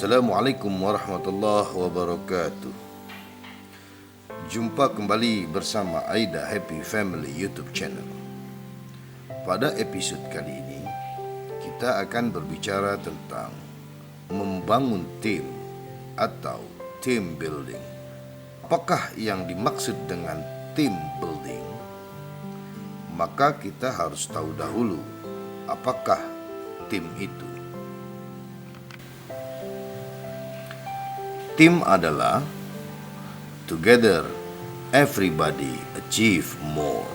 Assalamualaikum warahmatullahi wabarakatuh. Jumpa kembali bersama Aida Happy Family YouTube channel. Pada episode kali ini kita akan berbicara tentang membangun tim atau team building. Apakah yang dimaksud dengan team building? Maka kita harus tahu dahulu apakah tim itu. Tim adalah together everybody achieve more.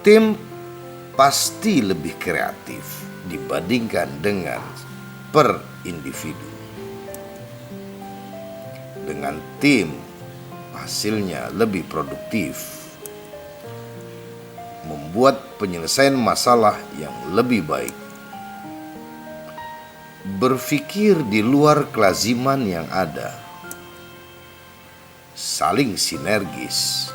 Tim pasti lebih kreatif dibandingkan dengan per individu. Dengan tim hasilnya lebih produktif, membuat penyelesaian masalah yang lebih baik, berpikir di luar kelaziman yang ada, saling sinergis,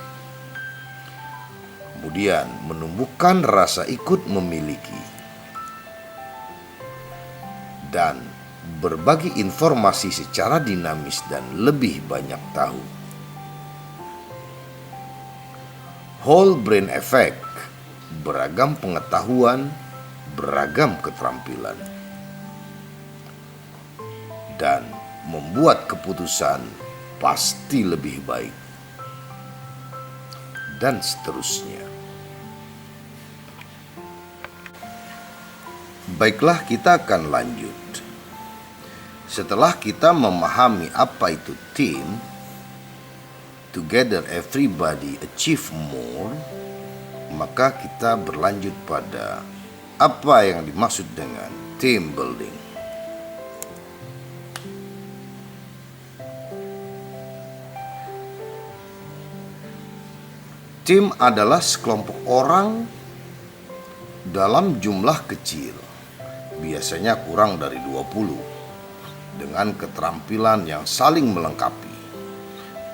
kemudian menumbuhkan rasa ikut memiliki, dan berbagi informasi secara dinamis dan lebih banyak tahu. Whole brain effect, beragam pengetahuan, beragam keterampilan, dan membuat keputusan pasti lebih baik, dan seterusnya. Baiklah, kita akan lanjut. Setelah kita memahami apa itu tim, together everybody achieve more, maka kita berlanjut pada apa yang dimaksud dengan team building. Tim adalah sekelompok orang dalam jumlah kecil, biasanya kurang dari 20, dengan keterampilan yang saling melengkapi,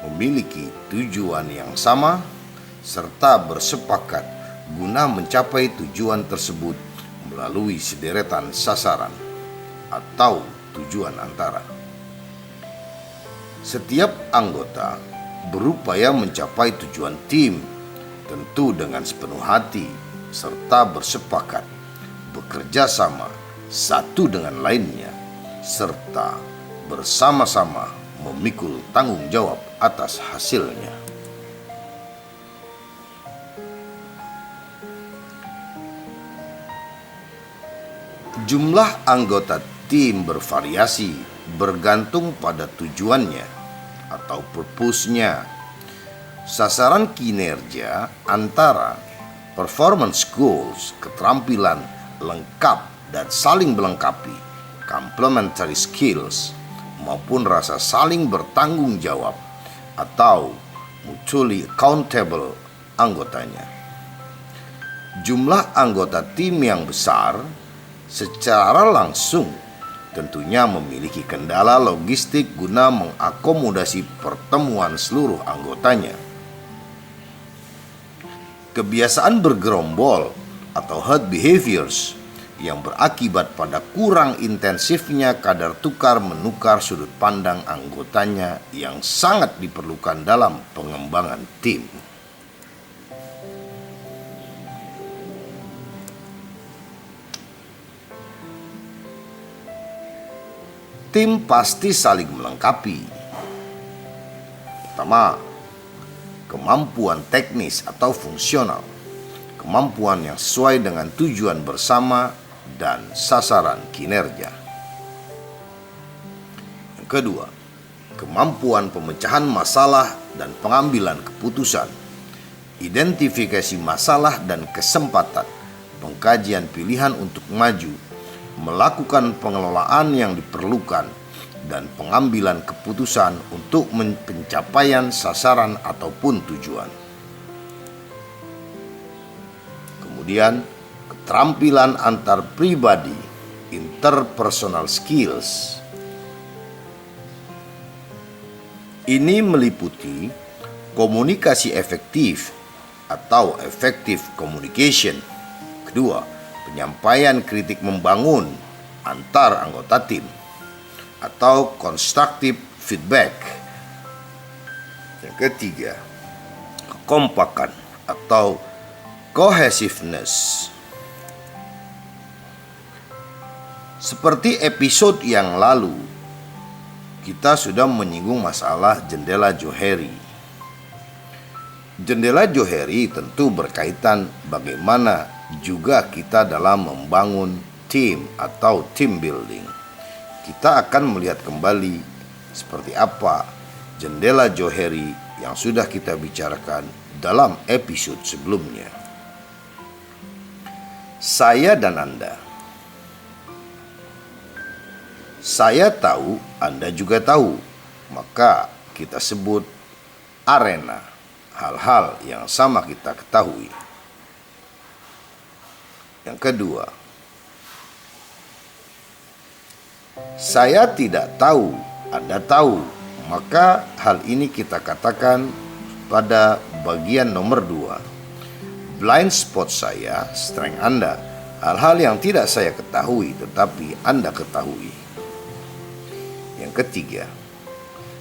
memiliki tujuan yang sama, serta bersepakat guna mencapai tujuan tersebut melalui sederetan sasaran atau tujuan antara. Setiap anggota berupaya mencapai tujuan tim, tentu dengan sepenuh hati, serta bersepakat bekerja sama satu dengan lainnya, serta bersama-sama memikul tanggung jawab atas hasilnya. Jumlah anggota tim bervariasi bergantung pada tujuannya atau purpose-nya. Sasaran kinerja antara performance goals, keterampilan lengkap dan saling melengkapi, complementary skills, maupun rasa saling bertanggung jawab atau mutually accountable anggotanya. Jumlah anggota tim yang besar secara langsung tentunya memiliki kendala logistik guna mengakomodasi pertemuan seluruh anggotanya. Kebiasaan bergerombol atau herd behaviors yang berakibat pada kurang intensifnya kadar tukar menukar sudut pandang anggotanya yang sangat diperlukan dalam pengembangan tim. Tim pasti saling melengkapi. Pertama, kemampuan teknis atau fungsional, kemampuan yang sesuai dengan tujuan bersama dan sasaran kinerja. Yang kedua, kemampuan pemecahan masalah dan pengambilan keputusan, identifikasi masalah dan kesempatan, pengkajian pilihan untuk maju, melakukan pengelolaan yang diperlukan, dan pengambilan keputusan untuk pencapaian sasaran ataupun tujuan. Kemudian, keterampilan antar pribadi, interpersonal skills. Ini meliputi komunikasi efektif atau effective communication. Kedua, penyampaian kritik membangun antar anggota tim, atau constructive feedback. Yang ketiga, kekompakan atau cohesiveness. Seperti episode yang lalu, kita sudah menyinggung masalah jendela Johari. Jendela Johari tentu berkaitan bagaimana juga kita dalam membangun tim atau team building. Kita akan melihat kembali seperti apa jendela Johari yang sudah kita bicarakan dalam episode sebelumnya. Saya dan Anda. Saya tahu, Anda juga tahu. Maka kita sebut arena, hal-hal yang sama kita ketahui. Yang kedua, saya tidak tahu, Anda tahu. Maka hal ini kita katakan pada bagian nomor 2. Blind spot saya, strength Anda. Hal-hal yang tidak saya ketahui tetapi Anda ketahui. Yang ketiga,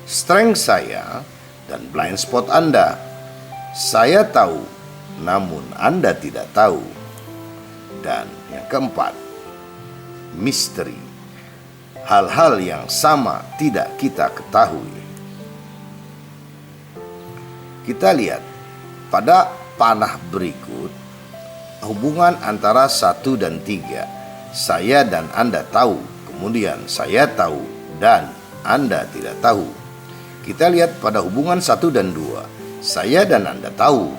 strength saya dan blind spot Anda. Saya tahu, namun Anda tidak tahu. Dan yang keempat, misteri. Hal-hal yang sama tidak kita ketahui. Kita lihat pada panah berikut hubungan antara 1 dan 3. Saya dan Anda tahu, kemudian saya tahu dan Anda tidak tahu. Kita lihat pada hubungan 1 dan 2. Saya dan Anda tahu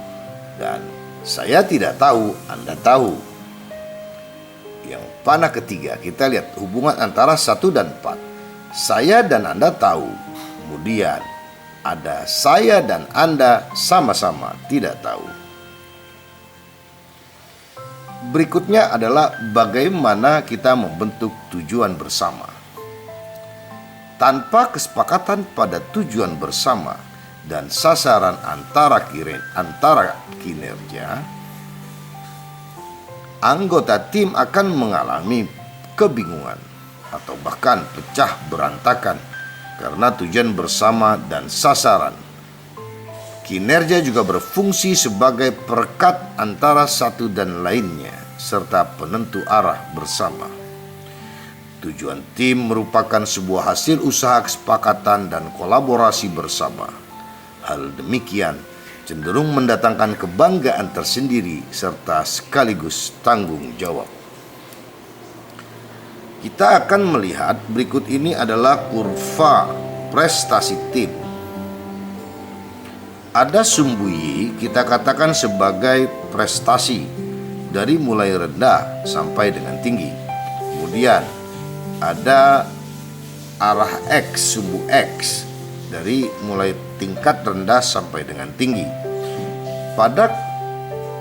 dan saya tidak tahu, Anda tahu. Yang panah ketiga, kita lihat hubungan antara 1 dan 4. Saya dan Anda tahu, kemudian ada saya dan Anda sama-sama tidak tahu. Berikutnya adalah bagaimana kita membentuk tujuan bersama. Tanpa kesepakatan pada tujuan bersama dan sasaran antara kinerja, anggota tim akan mengalami kebingungan atau bahkan pecah berantakan karena tujuan bersama dan sasaran. Kinerja juga berfungsi sebagai perekat antara satu dan lainnya serta penentu arah bersama. Tujuan tim merupakan sebuah hasil usaha kesepakatan dan kolaborasi bersama. Hal demikian cenderung mendatangkan kebanggaan tersendiri serta sekaligus tanggung jawab. Kita akan melihat berikut ini adalah kurva prestasi tim. Ada sumbu Y kita katakan sebagai prestasi dari mulai rendah sampai dengan tinggi. Kemudian ada arah X, sumbu X dari mulai tingkat rendah sampai dengan tinggi. Pada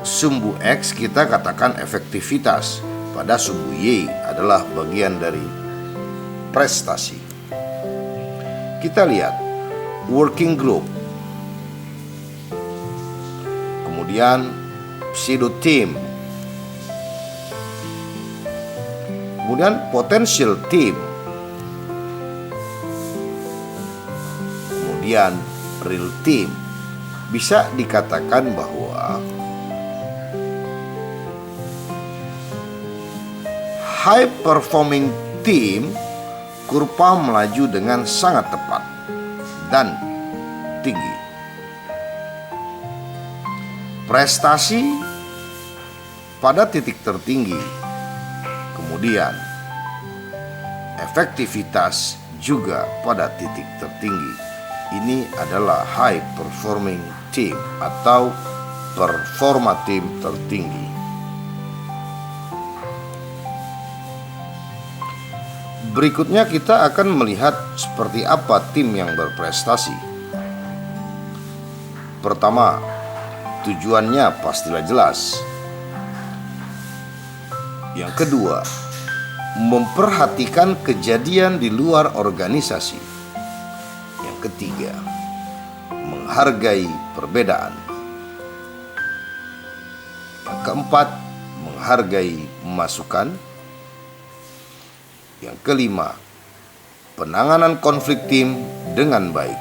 sumbu X kita katakan efektivitas. Pada sumbu Y adalah bagian dari prestasi. Kita lihat working group, kemudian pseudo team, kemudian potential team, kemudian real team. Bisa dikatakan bahwa high performing team kurva melaju dengan sangat tepat dan tinggi. Prestasi pada titik tertinggi, kemudian efektivitas juga pada titik tertinggi. Ini adalah high performing team atau performa tim tertinggi. Berikutnya kita akan melihat seperti apa tim yang berprestasi. Pertama, tujuannya pastilah jelas. Yang kedua, memperhatikan kejadian di luar organisasi. Yang ketiga, menghargai perbedaan. Yang keempat, menghargai masukan. Yang kelima, penanganan konflik tim dengan baik.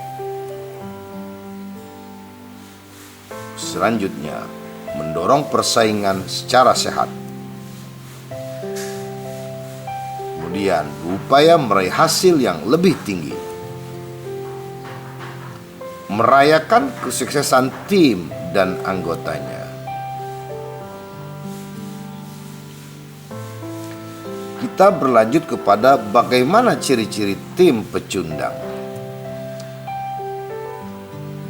Selanjutnya, mendorong persaingan secara sehat. Kemudian, berupaya meraih hasil yang lebih tinggi. Merayakan kesuksesan tim dan anggotanya. Kita berlanjut kepada bagaimana ciri-ciri tim pecundang.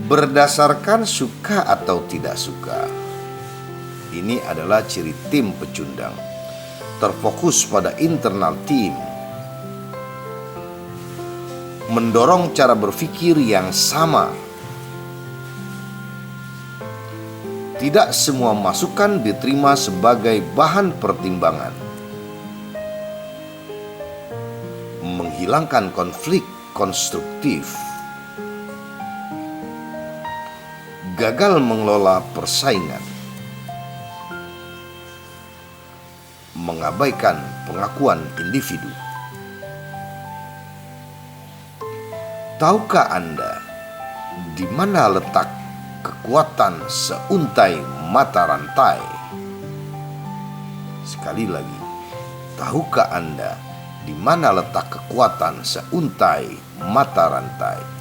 Berdasarkan suka atau tidak suka. Ini adalah ciri tim pecundang. Terfokus pada internal tim. Mendorong cara berpikir yang sama. Tidak semua masukan diterima sebagai bahan pertimbangan. Menghilangkan konflik konstruktif. Gagal mengelola persaingan. Mengabaikan pengakuan individu. Tahukah Anda di mana letak kekuatan seuntai mata rantai? Sekali lagi, tahukah Anda di mana letak kekuatan seuntai mata rantai?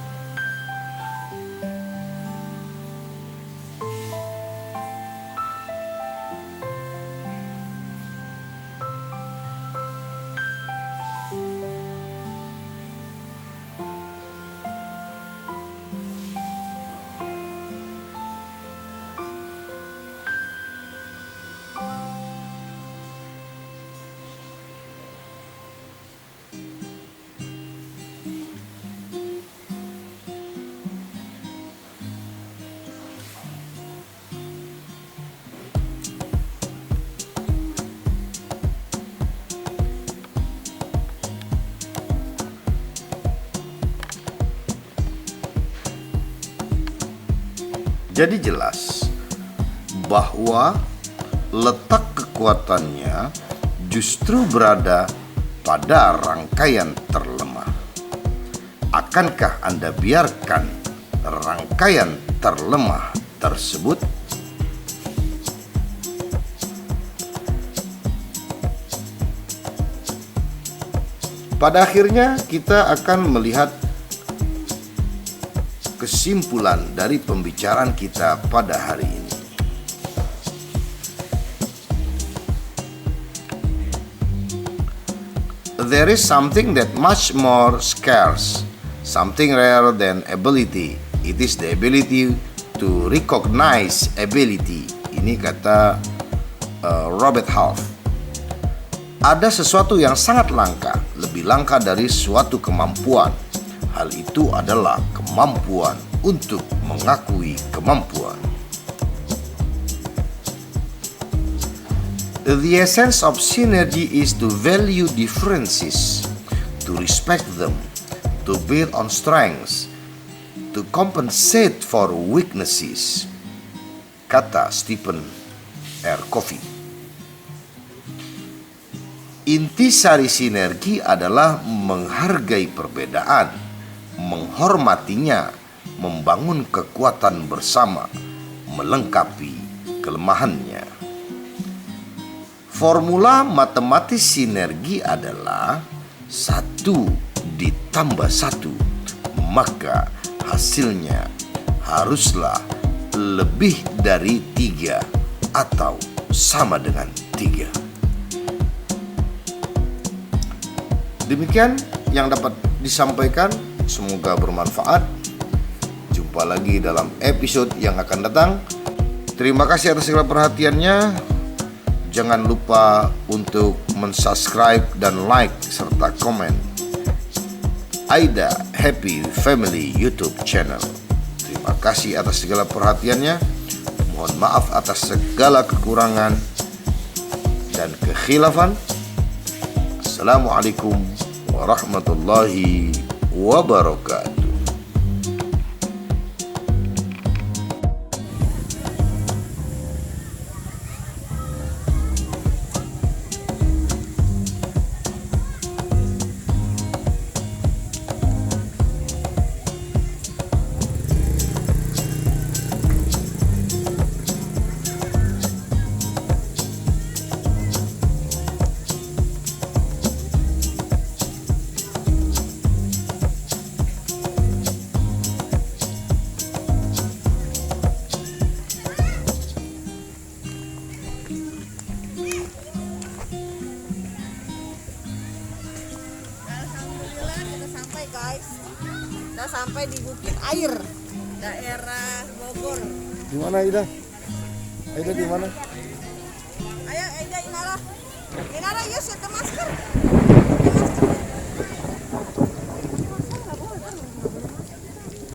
Jadi jelas bahwa letak kekuatannya justru berada pada rangkaian terlemah. Akankah Anda biarkan rangkaian terlemah tersebut? Pada akhirnya kita akan melihat kesimpulan dari pembicaraan kita pada hari ini. There is something that much more scarce, something rare than ability. It is the ability to recognize ability. Ini kata Robert Half. Ada sesuatu yang sangat langka, lebih langka dari suatu kemampuan. Hal itu adalah kemampuan untuk mengakui kemampuan. The essence of synergy is to value differences, to respect them, to build on strengths, to compensate for weaknesses, kata Stephen R. Covey. Intisari sinergi adalah menghargai perbedaan, menghormatinya, membangun kekuatan bersama, melengkapi kelemahannya. Formula matematis sinergi adalah 1 ditambah 1, maka hasilnya haruslah lebih dari 3 atau sama dengan 3. Demikian yang dapat disampaikan. Semoga bermanfaat. Jumpa lagi dalam episode yang akan datang. Terima kasih atas segala perhatiannya. Jangan lupa untuk mensubscribe dan like serta komen Aida Happy Family YouTube channel. Terima kasih atas segala perhatiannya. Mohon maaf atas segala kekurangan dan kekhilafan. Assalamualaikum warahmatullahi wabarakatuh. kita sampai di Bukit Air, daerah Bogor. Di mana Aida? Aida di mana? Ayo Aida, Inara. Inara, yuk set masker.